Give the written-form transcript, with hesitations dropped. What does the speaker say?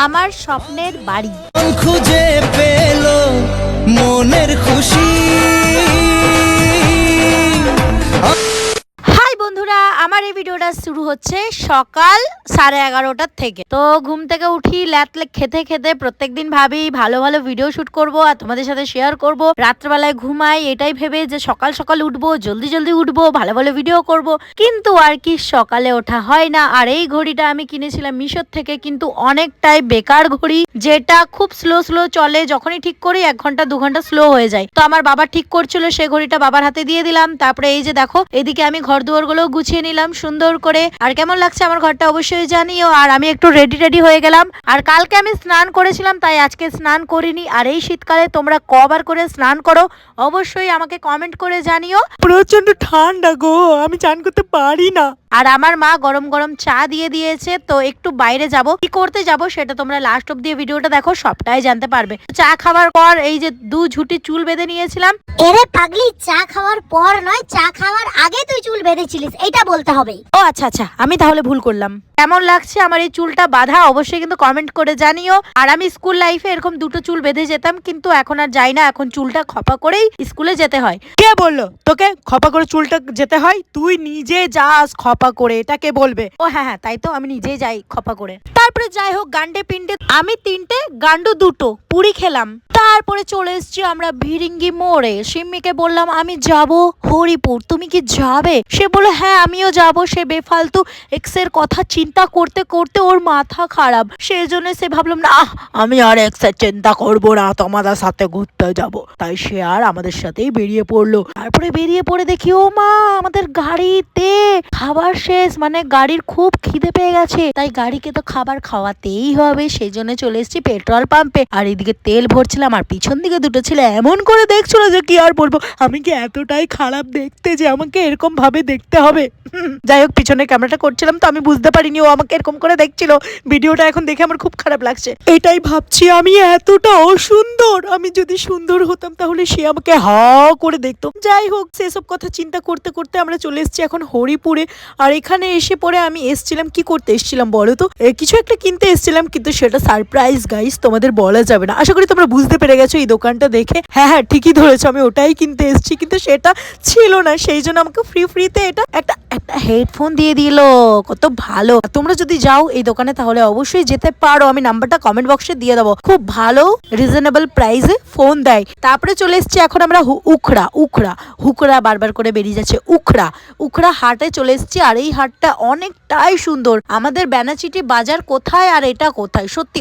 আমার স্বপ্নের বাড়ি। খুঁজে পেল মনের খুশি। হাই বন্ধুরা, আমার এই ভিডিওটা শুরু হচ্ছে সকাল 11:30টার থেকে। তো ঘুম থেকে উঠি ল্যাটলে খেতে খেতে প্রত্যেকদিন ভাবি ভালো ভালো ভিডিও শুট করব আর তোমাদের সাথে শেয়ার করব। রাত্রেবেলায় ঘুমাই এটাই ভেবে যে সকাল সকাল উঠবো, জলদি জলদি উঠবো, ভালো ভালো ভিডিও করব, কিন্তু আর কি সকালে ওঠা হয় না। আর এই ঘড়িটা আমি কিনেছিলাম মিশোর থেকে, কিন্তু অনেকটাই বেকার ঘড়ি, যেটা খুব স্লো স্লো চলে। যখনই ঠিক করি 1 ঘন্টা 2 ঘন্টা স্লো হয়ে যায়। তো আমার বাবা ঠিক করছিল, সে ঘড়িটা বাবার হাতে দিয়ে দিলাম। তারপরে এই যে দেখো, এদিকে আমি ঘর দুয়ার গুলো গুছিয়ে নিলাম সুন্দর করে। আর কেমন লাগছে আমার ঘরটা অবশ্যই জানিও। আর আমি একটু রেডি হয়ে গেলাম। আর কালকে আমি স্নান করেছিলাম, তাই আজকে স্নান করিনি। আর এই শীতকালে তোমরা কবার করে স্নান করো অবশ্যই আমাকে কমেন্ট করে জানিও। প্রচন্ড ঠান্ডা গো, আমি চান করতে পারি না। আর আমার মা গরম গরম চা দিয়ে দিয়েছে। তো একটু বাইরে যাব, কি করতে যাব সেটা তোমরা লাস্ট অব্দি ভিডিওটা দেখো, সবটাই জানতে পারবে। চা খাওয়ার পর এই যে 2 ঝুটি চুল বেঁধে নিয়েছিলাম। এরে পাগলি, চা খাওয়ার পর নয়, চা খাওয়ার আগে তুই চুল বেঁধেছিলিস, এইটা বলতে হবে। ও আচ্ছা, আমি তাহলে ভুল করলাম। কেমন লাগছে আমার এই চুলটা বাঁধা অবশ্যই কিন্তু কমেন্ট করে জানিও। আর আমি স্কুল লাইফে এরকম 2টো চুল বেঁধে যেতাম, কিন্তু এখন আর যাই না। এখন চুলটা খপা করেই স্কুলে যেতে হয়। কে বললো তোকে খপা করে চুলটা যেতে হয়? তুই নিজে যাস খপা করে, এটা কে বলবে? ও হ্যাঁ, তাই তো, আমি নিজেই যাই খপা করে। তারপরে যাই হোক, গান্ডে পিন্ডে আমি 3টে, গান্ডু 2টো পুরি খেলাম। তারপরে চলে এসেছি আমরা ভিরিঙ্গি মোড়ে। সিম্মিকে বললাম আমি যাব হরিপুর, তুমি কি যাবে? সে বলে হ্যাঁ আমিও যাব। সে বেফালতু এক্স এর কথা চিন্তা করতে করতে ওর মাথা খারাপ, সেই জন্য সে ভাবলাম না আমি আর এক্স এর চিন্তা করবো না, তোমাদের সাথে ঘুরতে যাব। তাই সে আর আমাদের সাথেই বেরিয়ে পড়লো। তারপরে বেরিয়ে পড়ে দেখি ও মা, আমাদের গাড়িতে খাবার শেষ। মানে গাড়ির খুব খিদে পেয়ে গেছে, তাই গাড়িকে তো খাবার খাওয়াতেই হবে। সেই জন্য চলে এসেছি পেট্রোল পাম্পে। আর এদিকে তেল ভরছিলাম, আর পিছন দিকে 2টো ছেলে এমন করে দেখছিল যে কি আর বলবো। আমি কি এতটাই খারাপ দেখতে যে আমাকে এরকম ভাবে দেখতে হবে? যাই হোক, পিছনে ক্যামেরাটা করছিলাম তো আমি বুঝতে পারিনি ও আমাকে এরকম করে দেখছিল। ভিডিওটা এখন দেখে আমার খুব খারাপ লাগছে। এটাই ভাবছি, আমি এতটা অসুন্দর। আমি যদি সুন্দর হতাম তাহলে সে আমাকে হা করে দেখতো। যাই হোক, সেসব কথা চিন্তা করতে করতে আমরা চলে এসেছি এখন হরিপুরে। আর এখানে এসে পরে আমি এসছিলাম, কি করতে এসছিলাম বলো তো? কিছু একটা কিনতে এসছিলাম, কিন্তু সেটা সারপ্রাইজ গাইস, তোমাদের বলা যাবে না। আশা করি তোমরা বুঝতে পেরে গেছো এই দোকানটা দেখে। হ্যাঁ ঠিকই ধরেছো, আমি ওটাই কিনতে এসেছি, কিন্তু সেটা ছিল না। সেই জন্য আমাকে ফ্রিতে এটা একটা হেডফোন দিয়ে দিল। কত ভালো! তোমরা যদি যাও এই দোকানে তাহলে অবশ্যই যেতে পারো। আমি নাম্বারটা কমেন্ট বক্সে দিয়ে দেবো। খুব ভালো রিজনেবল প্রাইসে ফোন দেয়। তারপরে চলে এসেছি এখন আমরা হুকড়া বারবার করে বেরিয়ে যাচ্ছে। উখড়া হাটে চলে এসেছি। আর এই হাটটা অনেকটাই সুন্দর। আমাদের ব্যানাচিটি বাজার কোথায় আর এটা কোথায়, সত্যি